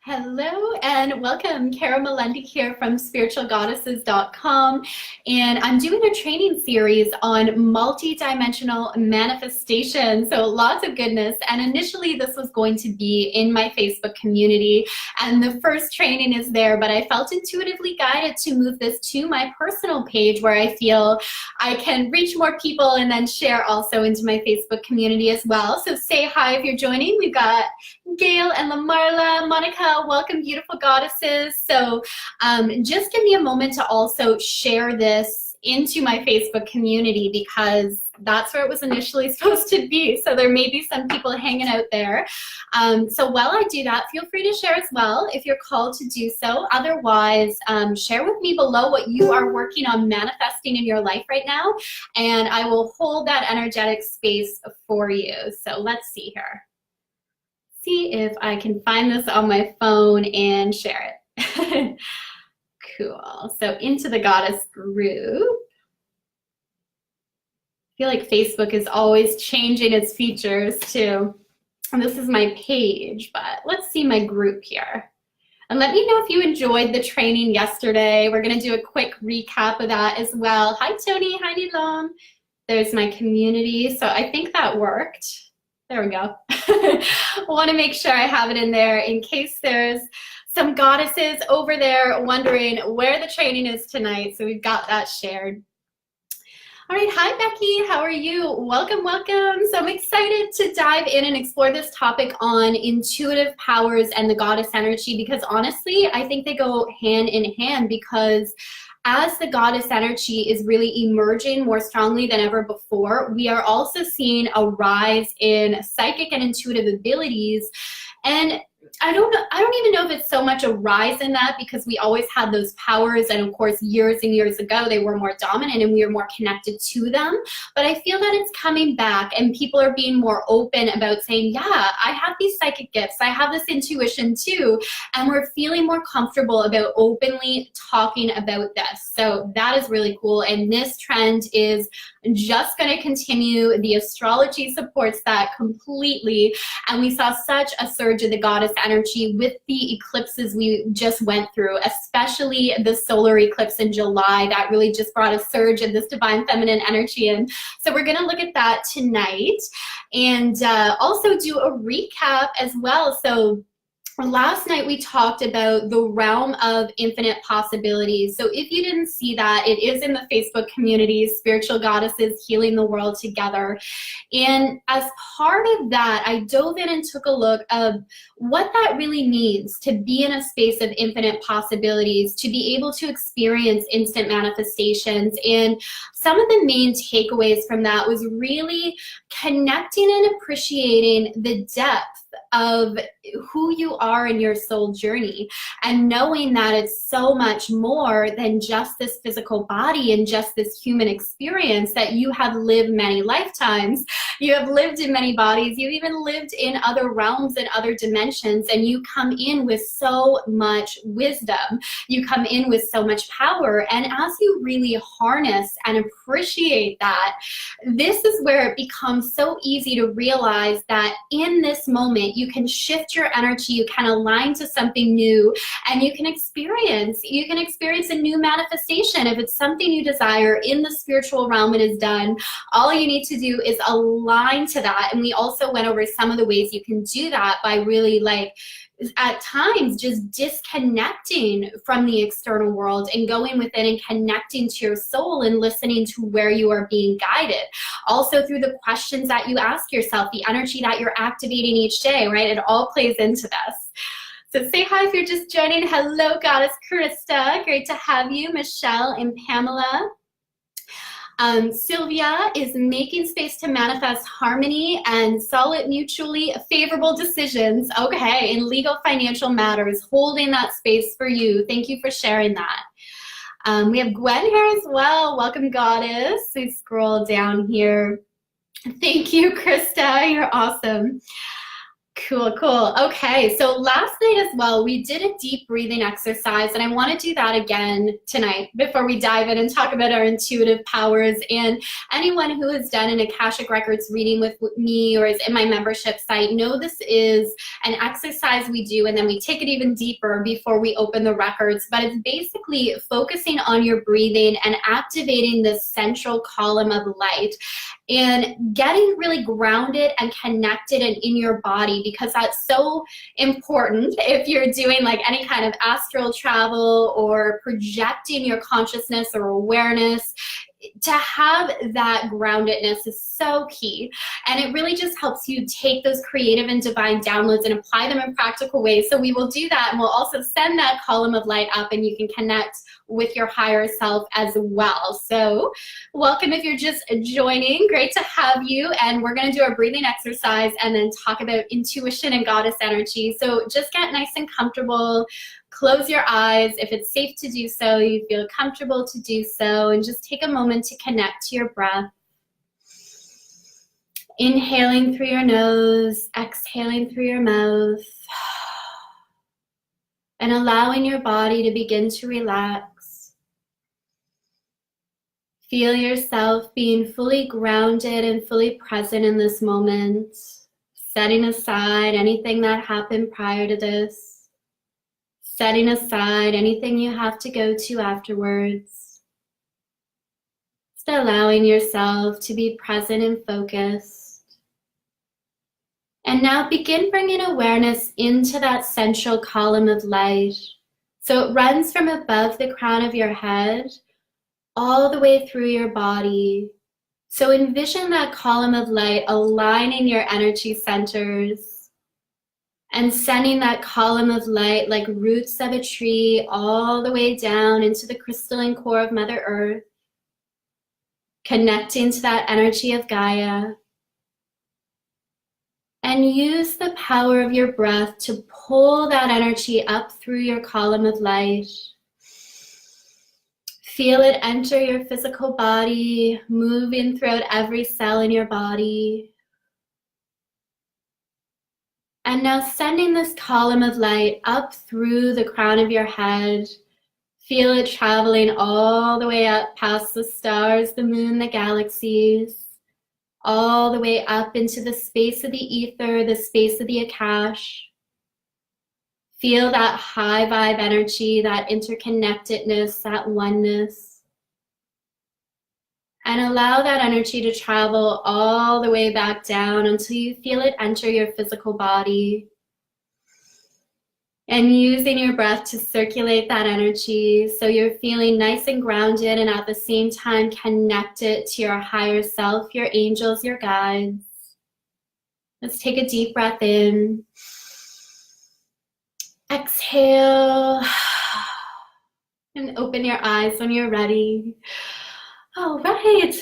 Hello and welcome. Kara Melendi here from spiritualgoddesses.com, and I'm doing a training series on multidimensional manifestation, so lots of goodness. And initially this was going to be in my Facebook community, and the first training is there, but I felt intuitively guided to move this to my personal page where I feel I can reach more people and then share also into my Facebook community as well. So say hi if you're joining. We've got Gail and Lamarla, Monica, welcome, beautiful goddesses. So just give me a moment to also share this into my Facebook community because that's where it was initially supposed to be. So there may be some people hanging out there. So while I do that, feel free to share as well if you're called to do so. Otherwise, share with me below what you are working on manifesting in your life right now, and I will hold that energetic space for you. So let's see here. See if I can find this on my phone and share it. Cool. So into the goddess group. I feel like Facebook is always changing its features too. And this is my page, but let's see my group here. And let me know if you enjoyed the training yesterday. We're going to do a quick recap of that as well. Hi, Tony. Hi, Nilam. There's my community. So I think that worked. There we go. I want to make sure I have it in there in case there's some goddesses over there wondering where the training is tonight. So we've got that shared. All right, hi Becky, how are you? Welcome, welcome. So I'm excited to dive in and explore this topic on intuitive powers and the goddess energy because honestly, I think they go hand in hand because as the goddess energy is really emerging more strongly than ever before, we are also seeing a rise in psychic and intuitive abilities. And I don't even know if it's so much a rise in that because we always had those powers, and of course years and years ago they were more dominant and we were more connected to them. But I feel that it's coming back and people are being more open about saying, yeah, I have these psychic gifts, I have this intuition too, and we're feeling more comfortable about openly talking about this. So that is really cool, and this trend is just going to continue. The astrology supports that completely, and we saw such a surge of the goddess energy with the eclipses we just went through, especially the solar eclipse in July. That really just brought a surge of this divine feminine energy in. So we're going to look at that tonight and also do a recap as well. So last night we talked about the realm of infinite possibilities. So if you didn't see that, it is in the Facebook community, Spiritual Goddesses Healing the World Together. And as part of that, I dove in and took a look of what that really means to be in a space of infinite possibilities, to be able to experience instant manifestations. And some of the main takeaways from that was really connecting and appreciating the depth of who you are in your soul journey, and knowing that it's so much more than just this physical body and just this human experience, that you have lived many lifetimes, you have lived in many bodies, you've even lived in other realms and other dimensions, and you come in with so much wisdom, you come in with so much power. And as you really harness and appreciate that, this is where it becomes so easy to realize that in this moment you can shift your energy, you can align to something new, and you can experience a new manifestation. If it's something you desire in the spiritual realm, it is done. All you need to do is align to that. And we also went over some of the ways you can do that by really, like, at times just disconnecting from the external world and going within and connecting to your soul and listening to where you are being guided. Also through the questions that you ask yourself, the energy that you're activating each day, right? It all plays into this. So say hi if you're just joining. Hello, Goddess Krista. Great to have you. Michelle and Pamela. Sylvia is making space to manifest harmony and solid, mutually favorable decisions. Okay, in legal financial matters, holding that space for you. Thank you for sharing that. We have Gwen here as well. Welcome, Goddess. We scroll down here. Thank you, Krista. You're awesome. Cool, cool. Okay, so last night as well, we did a deep breathing exercise, and I want to do that again tonight before we dive in and talk about our intuitive powers. And anyone who has done an Akashic Records reading with me or is in my membership site know this is an exercise we do, and then we take it even deeper before we open the records. But it's basically focusing on your breathing and activating this central column of light and getting really grounded and connected and in your body, because that's so important if you're doing like any kind of astral travel or projecting your consciousness or awareness. To have that groundedness is so key, and it really just helps you take those creative and divine downloads and apply them in practical ways. So we will do that, and we'll also send that column of light up, and you can connect with your higher self as well. So welcome if you're just joining. Great to have you, and we're going to do our breathing exercise and then talk about intuition and goddess energy. So just get nice and comfortable. Close your eyes if it's safe to do so, you feel comfortable to do so, and just take a moment to connect to your breath. Inhaling through your nose, exhaling through your mouth, and allowing your body to begin to relax. Feel yourself being fully grounded and fully present in this moment, setting aside anything that happened prior to this. Setting aside anything you have to go to afterwards. Just allowing yourself to be present and focused. And now begin bringing awareness into that central column of light. So it runs from above the crown of your head all the way through your body. So envision that column of light aligning your energy centers and sending that column of light like roots of a tree all the way down into the crystalline core of Mother Earth, connecting to that energy of Gaia. And use the power of your breath to pull that energy up through your column of light. Feel it enter your physical body, moving throughout every cell in your body. And now sending this column of light up through the crown of your head. Feel it traveling all the way up past the stars, the moon, the galaxies, all the way up into the space of the ether, the space of the Akash. Feel that high vibe energy, that interconnectedness, that oneness. And allow that energy to travel all the way back down until you feel it enter your physical body. And using your breath to circulate that energy so you're feeling nice and grounded and at the same time connected to your higher self, your angels, your guides. Let's take a deep breath in. Exhale. And open your eyes when you're ready. All right.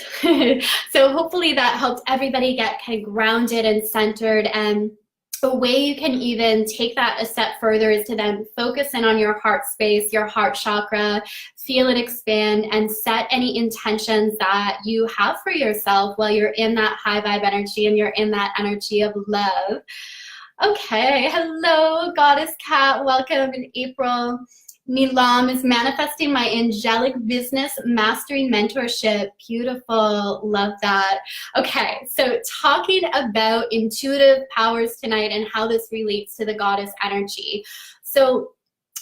So hopefully that helped everybody get kind of grounded and centered. And a way you can even take that a step further is to then focus in on your heart space, your heart chakra, feel it expand, and set any intentions that you have for yourself while you're in that high vibe energy and you're in that energy of love. Okay. Hello, Goddess Cat. Welcome in April. Nilam is manifesting my angelic business mastery mentorship. Beautiful. Love that. Okay, so talking about intuitive powers tonight and how this relates to the goddess energy. So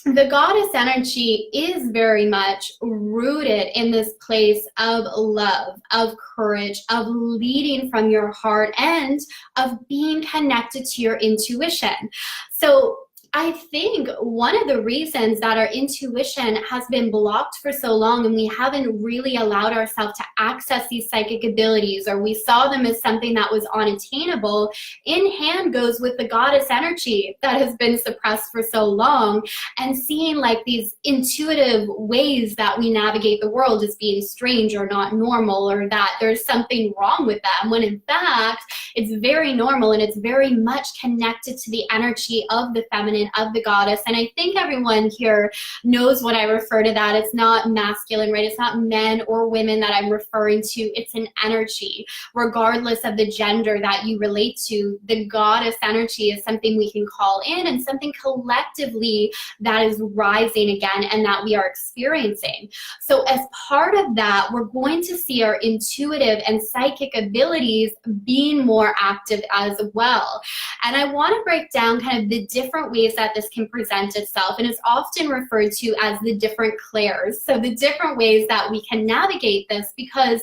the goddess energy is very much rooted in this place of love, of courage, of leading from your heart, and of being connected to your intuition. So I think one of the reasons that our intuition has been blocked for so long and we haven't really allowed ourselves to access these psychic abilities, or we saw them as something that was unattainable, in hand goes with the goddess energy that has been suppressed for so long, and seeing like these intuitive ways that we navigate the world as being strange or not normal, or that there's something wrong with them, when in fact it's very normal and it's very much connected to the energy of the feminine embodiment of the goddess. And I think everyone here knows what I refer to that. It's not masculine, right? It's not men or women that I'm referring to. It's an energy, regardless of the gender that you relate to. The goddess energy is something we can call in, and something collectively that is rising again and that we are experiencing. So as part of that, we're going to see our intuitive and psychic abilities being more active as well. And I want to break down kind of the different ways that this can present itself, and it's often referred to as the different clairs. So the different ways that we can navigate this, because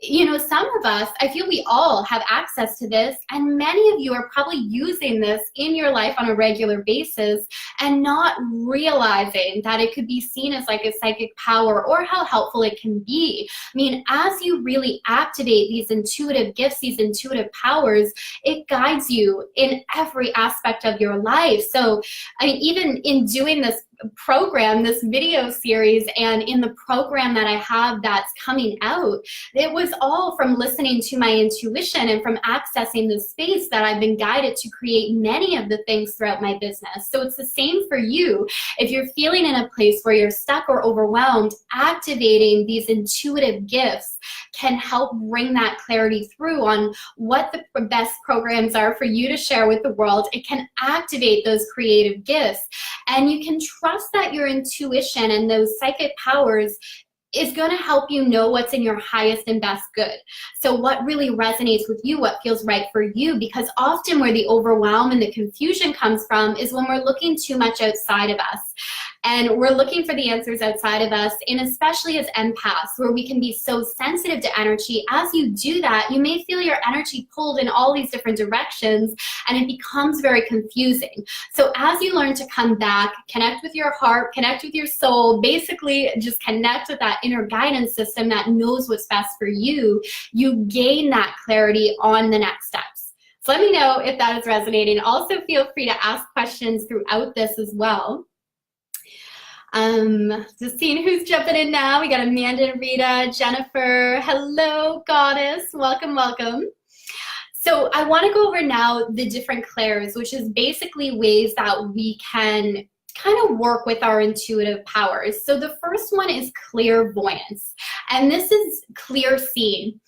you know, some of us, I feel we all have access to this, and many of you are probably using this in your life on a regular basis and not realizing that it could be seen as like a psychic power or how helpful it can be. I mean, as you really activate these intuitive gifts, these intuitive powers, it guides you in every aspect of your life. So, I mean, even in doing this program, this video series, and in the program that I have that's coming out, it was all from listening to my intuition and from accessing the space that I've been guided to create many of the things throughout my business. So it's the same for you. If you're feeling in a place where you're stuck or overwhelmed, activating these intuitive gifts can help bring that clarity through on what the best programs are for you to share with the world. It can activate those creative gifts, and you can trust that your intuition and those psychic powers is going to help you know what's in your highest and best good. So what really resonates with you, what feels right for you, because often where the overwhelm and the confusion comes from is when we're looking too much outside of us. And we're looking for the answers outside of us, and especially as empaths, where we can be so sensitive to energy. As you do that, you may feel your energy pulled in all these different directions, and it becomes very confusing. So as you learn to come back, connect with your heart, connect with your soul, basically just connect with that inner guidance system that knows what's best for you, you gain that clarity on the next steps. So let me know if that is resonating. Also feel free to ask questions throughout this as well. Just seeing who's jumping in now. We got Amanda, Rita, Jennifer. Hello, goddess. Welcome, welcome. So I want to go over now the different clairs, which is basically ways that we can kind of work with our intuitive powers. So the first one is clairvoyance, and this is clear seeing.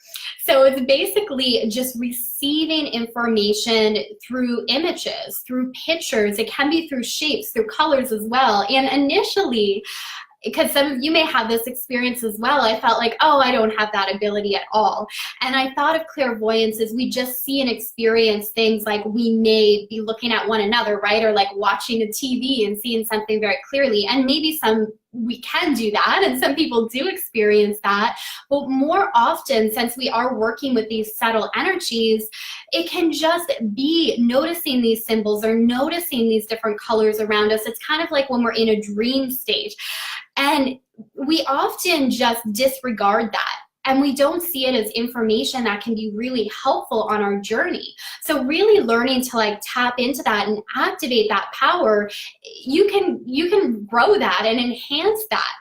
So it's basically just receiving information through images, through pictures. It can be through shapes, through colors as well. And initially, because some of you may have this experience as well, I felt like, oh, I don't have that ability at all. And I thought of clairvoyance as we just see and experience things like we may be looking at one another, right? Or like watching a TV and seeing something very clearly. And maybe we can do that, and some people do experience that. But more often, since we are working with these subtle energies, it can just be noticing these symbols or noticing these different colors around us. It's kind of like when we're in a dream state. And we often just disregard that, and we don't see it as information that can be really helpful on our journey. So really learning to like tap into that and activate that power, you can grow that and enhance that.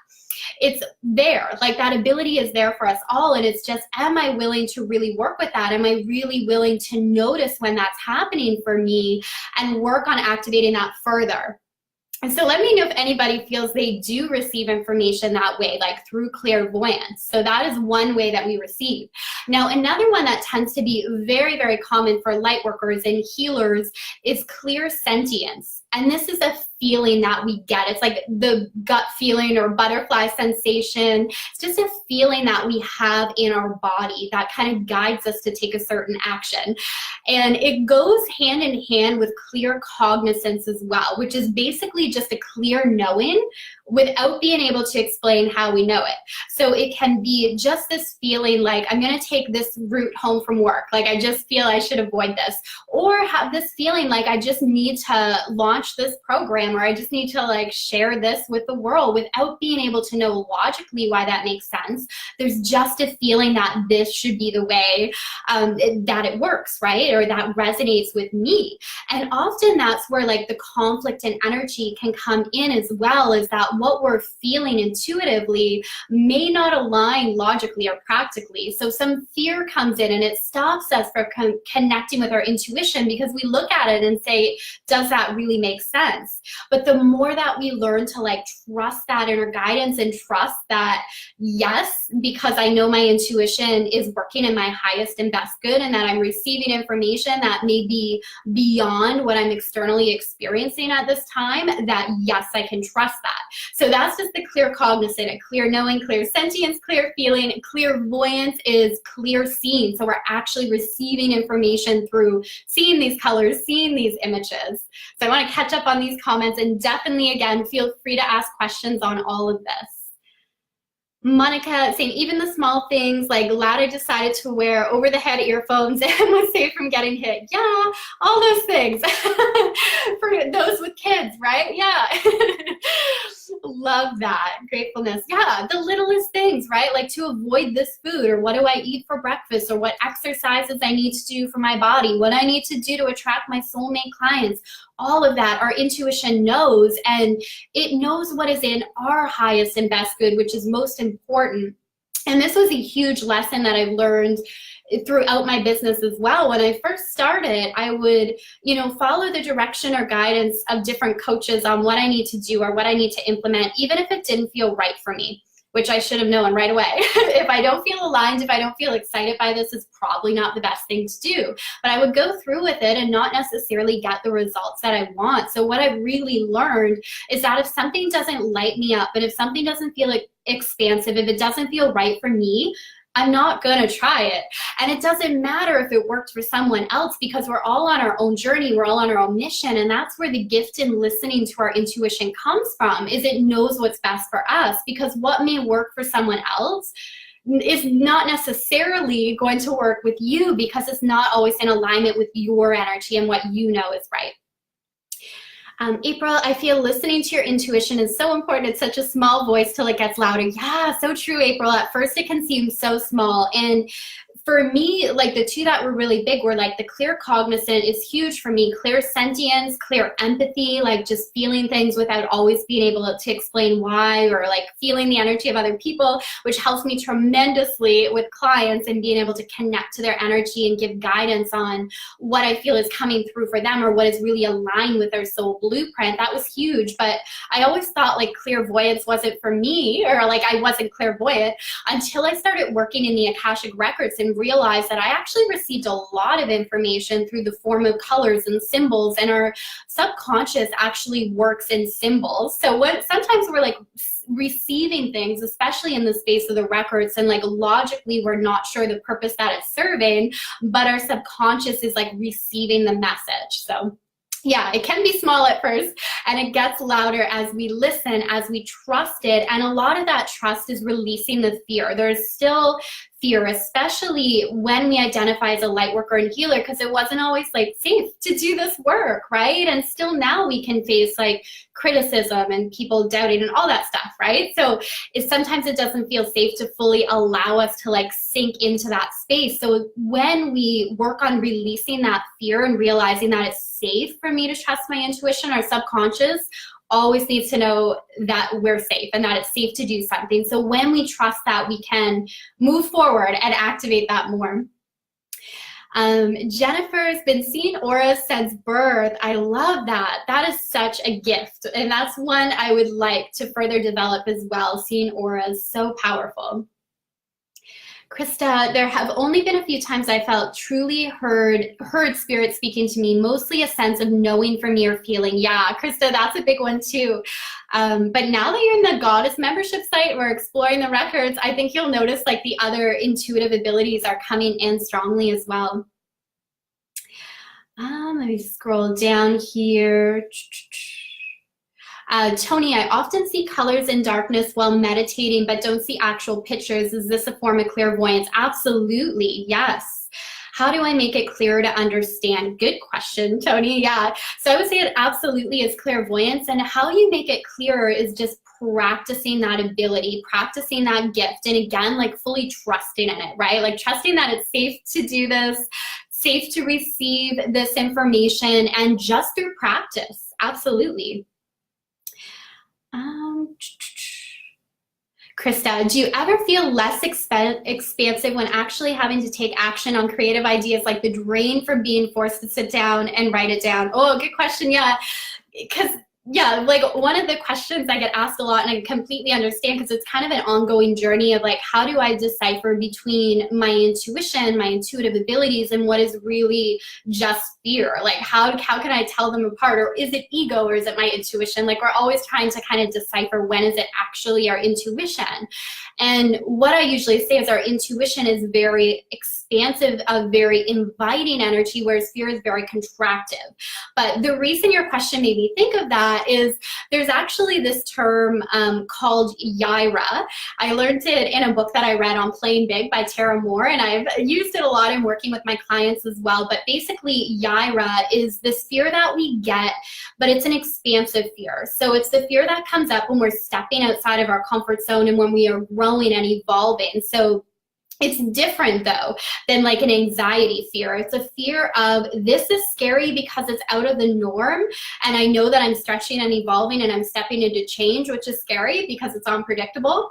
It's there, like that ability is there for us all, and it's just, am I willing to really work with that? Am I really willing to notice when that's happening for me and work on activating that further? And so let me know if anybody feels they do receive information that way, like through clairvoyance. So that is one way that we receive. Now, another one that tends to be very, very common for light workers and healers is clairsentience. And this is a feeling that we get. It's like the gut feeling or butterfly sensation. It's just a feeling that we have in our body that kind of guides us to take a certain action. And it goes hand in hand with clear cognizance as well, which is basically just a clear knowing without being able to explain how we know it. So it can be just this feeling like, I'm going to take this route home from work. Like, I just feel I should avoid this. Or have this feeling like I just need to launch this program Instagram, or I just need to like share this with the world without being able to know logically why that makes sense. There's just a feeling that this should be the way that it works, right? Or that resonates with me. And often that's where like the conflict and energy can come in as well, is that what we're feeling intuitively may not align logically or practically. So some fear comes in and it stops us from connecting with our intuition, because we look at it and say, does that really make sense? But the more that we learn to like trust that inner guidance and trust that, yes, because I know my intuition is working in my highest and best good, and that I'm receiving information that may be beyond what I'm externally experiencing at this time, that yes, I can trust that. So that's just the clear cognizant, a clear knowing, clear sentience, clear feeling. Clairvoyance is clear seeing. So we're actually receiving information through seeing these colors, seeing these images. So I want to catch up on these comments, and definitely, again, feel free to ask questions on all of this. Monica saying, even the small things like Lada decided to wear over-the-head earphones and was safe from getting hit. Yeah, all those things for those with kids, right? Yeah. Love that. Gratefulness. Yeah, the littlest things, right? Like to avoid this food, or what do I eat for breakfast, or what exercises I need to do for my body, what I need to do to attract my soulmate clients. All of that our intuition knows, and it knows what is in our highest and best good, which is most important. And this was a huge lesson that I've learned throughout my business as well. When I first started, I would, follow the direction or guidance of different coaches on what I need to do or what I need to implement, even if it didn't feel right for me, which I should have known right away. If I don't feel aligned, if I don't feel excited by this, it's probably not the best thing to do. But I would go through with it and not necessarily get the results that I want. So what I really learned is that if something doesn't light me up, and if something doesn't feel expansive, if it doesn't feel right for me, I'm not gonna try it. And it doesn't matter if it worked for someone else, because we're all on our own journey, we're all on our own mission. And that's where the gift in listening to our intuition comes from, is it knows what's best for us. Because what may work for someone else is not necessarily going to work with you, because it's not always in alignment with your energy and what you know is right. April, I feel listening to your intuition is so important. It's such a small voice till it gets louder. Yeah, so true, April. At first it can seem so small. And for me, like the two that were really big were like the clear cognizant is huge for me. Clear sentience, clear empathy, like just feeling things without always being able to explain why, or like feeling the energy of other people, which helps me tremendously with clients and being able to connect to their energy and give guidance on what I feel is coming through for them, or what is really aligned with their soul blueprint. That was huge. But I always thought like clairvoyance wasn't for me, or like I wasn't clairvoyant, until I started working in the Akashic records and realized that I actually received a lot of information through the form of colors and symbols, and our subconscious actually works in symbols. So sometimes we're like receiving things, especially in the space of the records, and like logically we're not sure the purpose that it's serving, but our subconscious is like receiving the message. So yeah, it can be small at first, and it gets louder as we listen, as we trust it. And a lot of that trust is releasing the fear. There's still fear, especially when we identify as a light worker and healer, because it wasn't always like safe to do this work, right? And still now we can face like criticism and people doubting and all that stuff, right? So sometimes it doesn't feel safe to fully allow us to like sink into that space. So when we work on releasing that fear and realizing that it's safe for me to trust my intuition, our subconscious always needs to know that we're safe and that it's safe to do something. So when we trust that, we can move forward and activate that more. Jennifer's been seeing auras since birth. I love that. That is such a gift. And that's one I would like to further develop as well. Seeing auras, so powerful. Krista, there have only been a few times I felt truly heard spirit speaking to me, mostly a sense of knowing for me or feeling. Yeah, Krista, that's a big one too. But now that you're in the Goddess membership site, we're exploring the records, I think you'll notice like the other intuitive abilities are coming in strongly as well. Let me scroll down here. Tony, I often see colors in darkness while meditating, but don't see actual pictures. Is this a form of clairvoyance? Absolutely, yes. How do I make it clearer to understand? Good question, Tony. Yeah. So I would say it absolutely is clairvoyance, and how you make it clearer is just practicing that ability, practicing that gift, and again, like fully trusting in it, right? Like trusting that it's safe to do this, safe to receive this information, and just through practice. Absolutely. Krista, do you ever feel less expansive when actually having to take action on creative ideas, like the drain from being forced to sit down and write it down? Oh, good question. Yeah, because like one of the questions I get asked a lot, and I completely understand, because it's kind of an ongoing journey of like, how do I decipher between my intuition, my intuitive abilities, and what is really just fear? Like how can I tell them apart? Or is it ego, or is it my intuition? Like we're always trying to kind of decipher when is it actually our intuition. And what I usually say is our intuition is very expansive, a very inviting energy, whereas fear is very contractive. But the reason your question made me think of that is there's actually this term called Yaira. I learned it in a book that I read on Playing Big by Tara Moore, and I've used it a lot in working with my clients as well. But basically, Yaira is this fear that we get, but it's an expansive fear. So it's the fear that comes up when we're stepping outside of our comfort zone and when we are growing and evolving. So it's different though than like an anxiety fear. It's a fear of, this is scary because it's out of the norm, and I know that I'm stretching and evolving and I'm stepping into change, which is scary because it's unpredictable,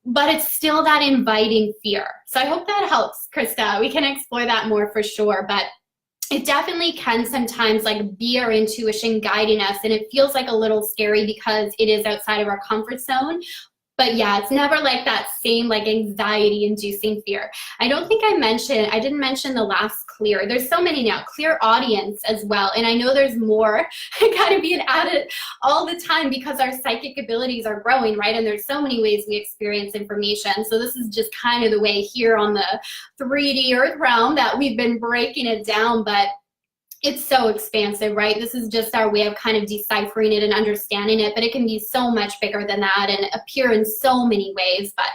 but it's still that inviting fear. So I hope that helps, Krista. We can explore that more for sure, but it definitely can sometimes like be our intuition guiding us, and it feels like a little scary because it is outside of our comfort zone. But yeah, it's never like that same like anxiety inducing fear. I didn't mention the last clear. There's so many now. Clear audience as well. And I know there's more kind of being added all the time because our psychic abilities are growing, right? And there's so many ways we experience information. So this is just kind of the way here on the 3D earth realm that we've been breaking it down, but it's so expansive, right? This is just our way of kind of deciphering it and understanding it, but it can be so much bigger than that and appear in so many ways. But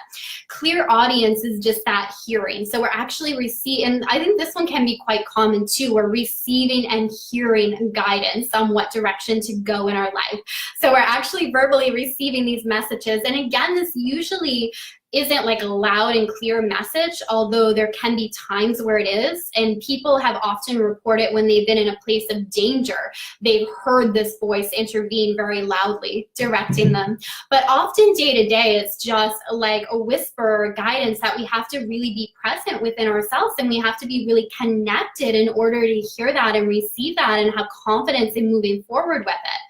clear audience is just that hearing. So we're actually receiving, and I think this one can be quite common too, we're receiving and hearing guidance on what direction to go in our life. So we're actually verbally receiving these messages. And again, this usually isn't like a loud and clear message, although there can be times where it is, and people have often reported when they've been in a place of danger, they've heard this voice intervene very loudly, directing them. But often day to day, it's just like a whisper or guidance that we have to really be present within ourselves, and we have to be really connected in order to hear that and receive that and have confidence in moving forward with it.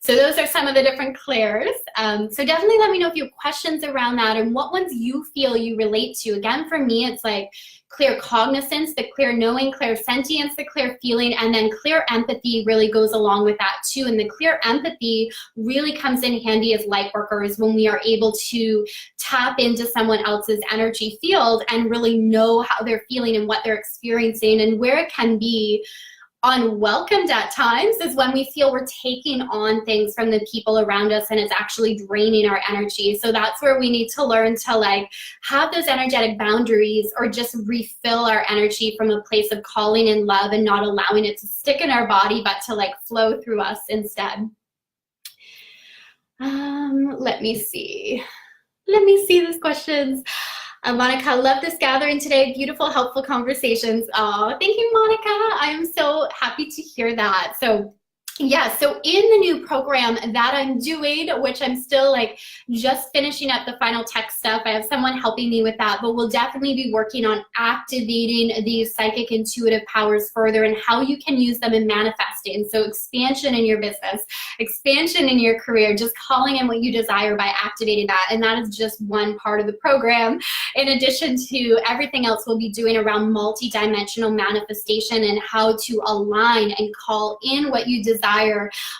So those are some of the different clairs. So definitely let me know if you have questions around that and what ones you feel you relate to. Again, for me, it's like clear cognizance, the clear knowing, clear sentience, the clear feeling, and then clear empathy really goes along with that too. And the clear empathy really comes in handy as light workers when we are able to tap into someone else's energy field and really know how they're feeling and what they're experiencing, and where it can be unwelcomed at times is when we feel we're taking on things from the people around us and it's actually draining our energy. So that's where we need to learn to like have those energetic boundaries, or just refill our energy from a place of calling in love and not allowing it to stick in our body, but to like flow through us instead. Let me see these questions. Monica, love this gathering today. Beautiful, helpful conversations. Oh, thank you, Monica. I am so happy to hear that. So yeah, so in the new program that I'm doing, which I'm still like just finishing up the final tech stuff, I have someone helping me with that, but we'll definitely be working on activating these psychic intuitive powers further and how you can use them in manifesting. So expansion in your business, expansion in your career, just calling in what you desire by activating that. And that is just one part of the program, in addition to everything else we'll be doing around multidimensional manifestation and how to align and call in what you desire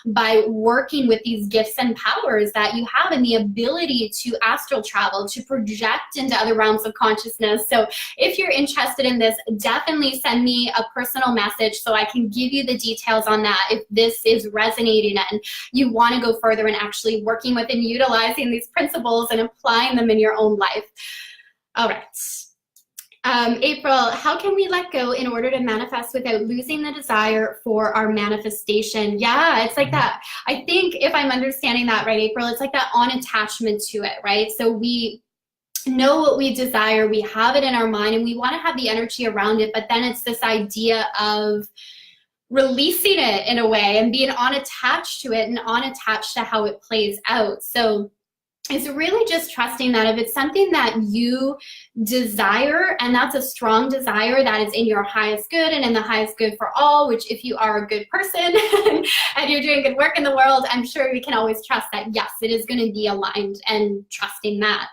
by working with these gifts and powers that you have, and the ability to astral travel, to project into other realms of consciousness. So if you're interested in this, definitely send me a personal message so I can give you the details on that if this is resonating and you want to go further and actually working with and utilizing these principles and applying them in your own life. All right. April, how can we let go in order to manifest without losing the desire for our manifestation? Yeah, it's like that. I think if I'm understanding that right, April, it's like that on attachment to it, right? So we know what we desire, we have it in our mind, and we want to have the energy around it, but then it's this idea of releasing it in a way and being unattached to it and unattached to how it plays out. So it's really just trusting that if it's something that you desire, and that's a strong desire that is in your highest good and in the highest good for all, which if you are a good person and you're doing good work in the world, I'm sure we can always trust that, yes, it is going to be aligned, and trusting that.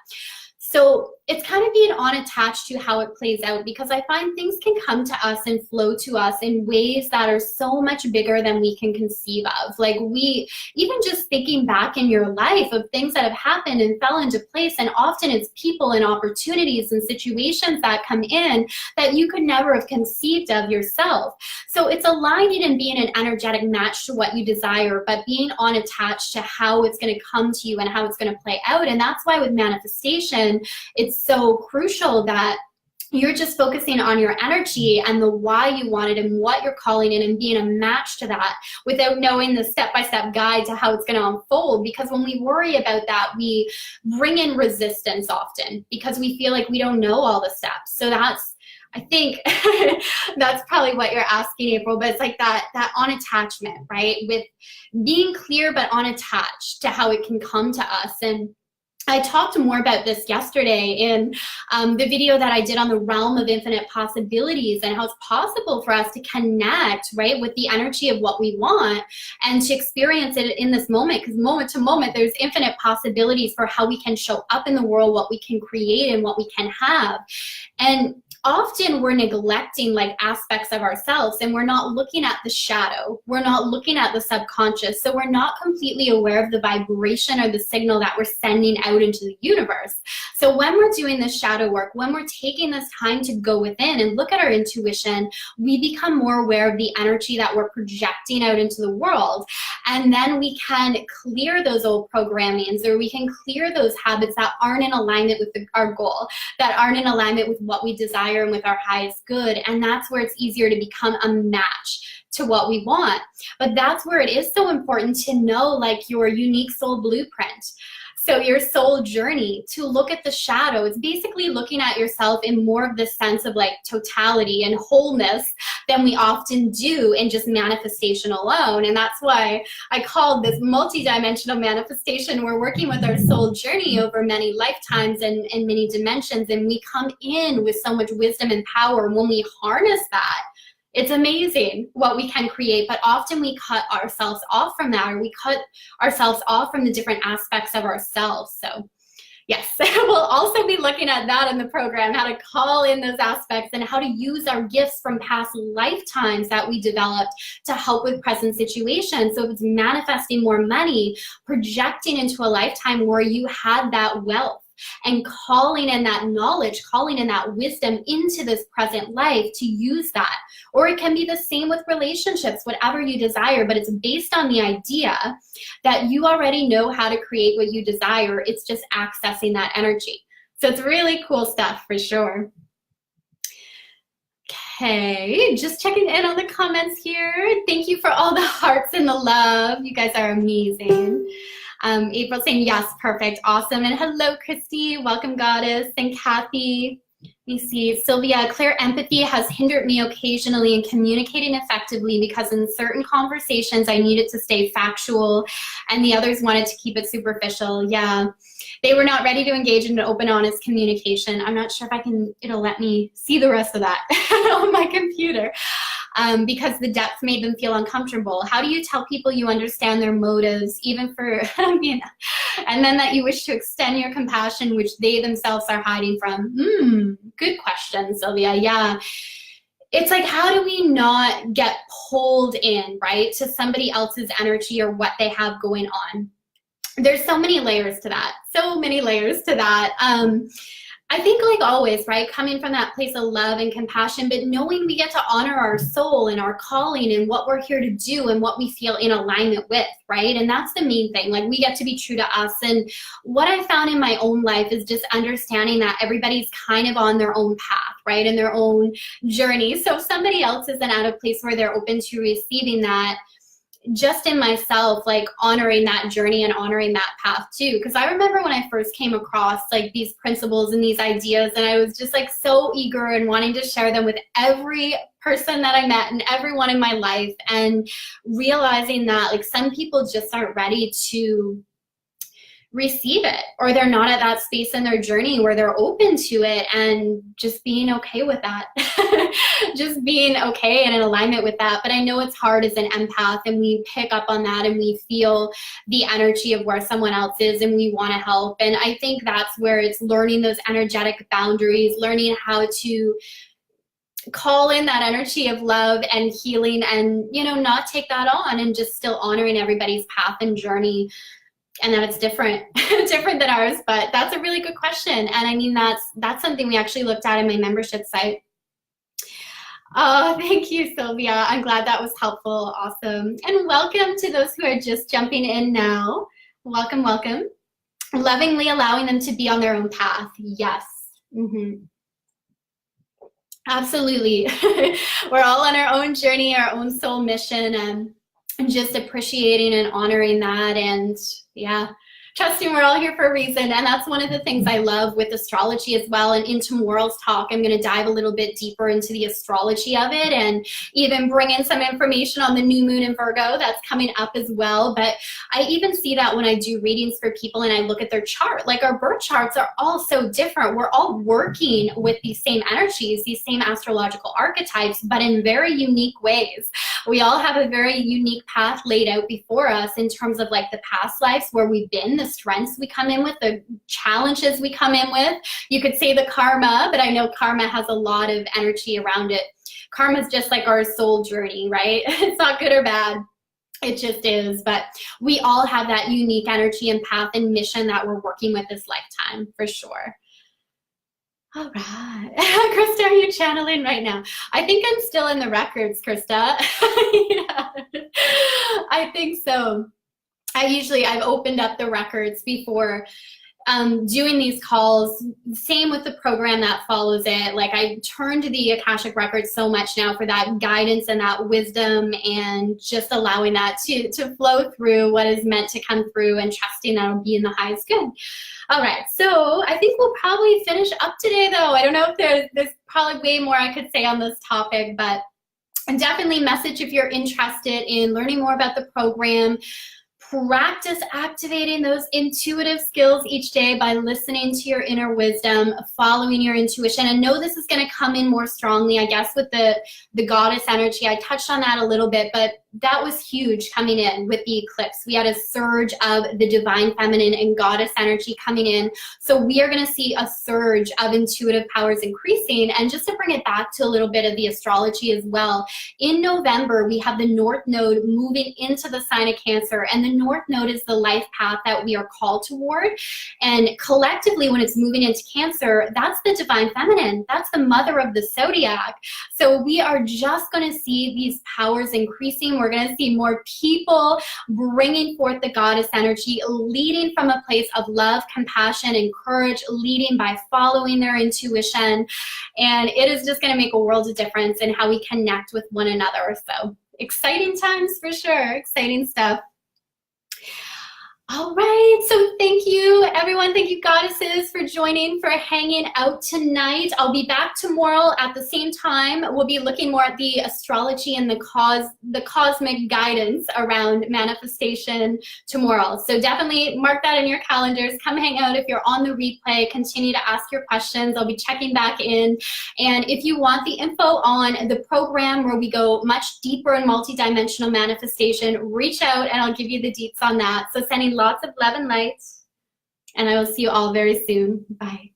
So it's kind of being unattached to how it plays out, because I find things can come to us and flow to us in ways that are so much bigger than we can conceive of. Like even just thinking back in your life of things that have happened and fell into place, and often it's people and opportunities and situations that come in that you could never have conceived of yourself. So it's aligning and being an energetic match to what you desire, but being unattached to how it's going to come to you and how it's going to play out. And that's why with manifestation, it's so crucial that you're just focusing on your energy and the why you want it and what you're calling in, and being a match to that without knowing the step-by-step guide to how it's going to unfold. Because when we worry about that, we bring in resistance often because we feel like we don't know all the steps. So that's, I think that's probably what you're asking, April, but it's like that unattachment, right? With being clear but unattached to how it can come to us. And I talked more about this yesterday in the video that I did on the realm of infinite possibilities, and how it's possible for us to connect, right, with the energy of what we want and to experience it in this moment, because moment to moment, there's infinite possibilities for how we can show up in the world, what we can create and what we can have. And often we're neglecting like aspects of ourselves, and we're not looking at the shadow. We're not looking at the subconscious. So we're not completely aware of the vibration or the signal that we're sending out into the universe. So when we're doing this shadow work, when we're taking this time to go within and look at our intuition, we become more aware of the energy that we're projecting out into the world. And then we can clear those old programmings, or we can clear those habits that aren't in alignment with our goal, that aren't in alignment with what we desire and with our highest good. And that's where it's easier to become a match to what we want. But that's where it is so important to know like your unique soul blueprint. So your soul journey, to look at the shadow, it's basically looking at yourself in more of the sense of like totality and wholeness than we often do in just manifestation alone. And that's why I called this multidimensional manifestation. We're working with our soul journey over many lifetimes and many dimensions, and we come in with so much wisdom and power. When we harness that, it's amazing what we can create, but often we cut ourselves off from that, or we cut ourselves off from the different aspects of ourselves. So yes, we'll also be looking at that in the program, how to call in those aspects and how to use our gifts from past lifetimes that we developed to help with present situations. So if it's manifesting more money, projecting into a lifetime where you had that wealth, and calling in that knowledge, calling in that wisdom into this present life to use that. Or it can be the same with relationships, whatever you desire, but it's based on the idea that you already know how to create what you desire. It's just accessing that energy. So it's really cool stuff for sure. Okay, just checking in on the comments here. Thank you for all the hearts and the love. You guys are amazing. April saying, yes, perfect, awesome. And hello, Christy, welcome, Goddess. And Kathy, let me see, Sylvia, clear empathy has hindered me occasionally in communicating effectively because in certain conversations I needed to stay factual and the others wanted to keep it superficial. Yeah, they were not ready to engage in an open, honest communication. I'm not sure if it'll let me see the rest of that on my computer. Because the depth made them feel uncomfortable. How do you tell people you understand their motives, even for, and then that you wish to extend your compassion, which they themselves are hiding from? Good question, Sylvia. Yeah. It's like, how do we not get pulled in, right, to somebody else's energy or what they have going on? There's so many layers to that. So many layers to that. I think, like always, right, coming from that place of love and compassion, but knowing we get to honor our soul and our calling and what we're here to do and what we feel in alignment with, right? And that's the main thing. Like, we get to be true to us. And what I found in my own life is just understanding that everybody's kind of on their own path, right, and their own journey. So if somebody else isn't at a place where they're open to receiving that, just in myself, like honoring that journey and honoring that path too. Because I remember when I first came across like these principles and these ideas, and I was just like so eager and wanting to share them with every person that I met and everyone in my life, and realizing that like some people just aren't ready to receive it, or they're not at that space in their journey where they're open to it, and just being okay with that. Just being okay and in alignment with that. But I know it's hard as an empath, and we pick up on that and we feel the energy of where someone else is and we want to help. And I think that's where it's learning those energetic boundaries, learning how to call in that energy of love and healing, and, you know, not take that on, and just still honoring everybody's path and journey. And that it's different, different than ours. But that's a really good question. And I mean, that's something we actually looked at in my membership site. Oh, thank you, Sylvia. I'm glad that was helpful. Awesome. And welcome to those who are just jumping in now. Welcome, welcome. Lovingly allowing them to be on their own path. Yes. Absolutely. We're all on our own journey, our own soul mission, and just appreciating and honoring that. And yeah, trusting we're all here for a reason. And that's one of the things I love with astrology as well. And in tomorrow's talk, I'm going to dive a little bit deeper into the astrology of it, and even bring in some information on the new moon in Virgo that's coming up as well. But I even see that when I do readings for people and I look at their chart, like our birth charts are all so different. We're all working with these same energies, these same astrological archetypes, but in very unique ways. We all have a very unique path laid out before us in terms of like the past lives where we've been, the strengths we come in with, the challenges we come in with. You could say the karma, but I know karma has a lot of energy around it. Karma is just like our soul journey, right? It's not good or bad. It just is. But we all have that unique energy and path and mission that we're working with this lifetime, for sure. All right. Krista, are you channeling right now? I think I'm still in the records, Krista. Yeah, I think so. I've opened up the records before doing these calls. Same with the program that follows it. Like, I turn to the Akashic Records so much now for that guidance and that wisdom, and just allowing that to flow through what is meant to come through, and trusting that will be in the highest good. All right, so I think we'll probably finish up today, though. I don't know if there's probably way more I could say on this topic, but definitely message if you're interested in learning more about the program. Practice activating those intuitive skills each day by listening to your inner wisdom, following your intuition. And know this is going to come in more strongly, I guess, with the goddess energy. I touched on that a little bit, but that was huge coming in with the eclipse. We had a surge of the divine feminine and goddess energy coming in. So we are going to see a surge of intuitive powers increasing. And just to bring it back to a little bit of the astrology as well, in November, we have the North Node moving into the sign of Cancer. And the North Node is the life path that we are called toward. And collectively, when it's moving into Cancer, that's the divine feminine. That's the mother of the zodiac. So we are just going to see these powers increasing. We're going to see more people bringing forth the goddess energy, leading from a place of love, compassion, and courage, leading by following their intuition. And it is just going to make a world of difference in how we connect with one another. So exciting times for sure. Exciting stuff. All right, so thank you, everyone. Thank you, goddesses, for joining, for hanging out tonight. I'll be back tomorrow at the same time. We'll be looking more at the astrology and the cosmic guidance around manifestation tomorrow. So definitely mark that in your calendars. Come hang out if you're on the replay. Continue to ask your questions. I'll be checking back in. And if you want the info on the program where we go much deeper in multidimensional manifestation, reach out and I'll give you the deets on that. So sending lots of love and light, and I will see you all very soon. Bye.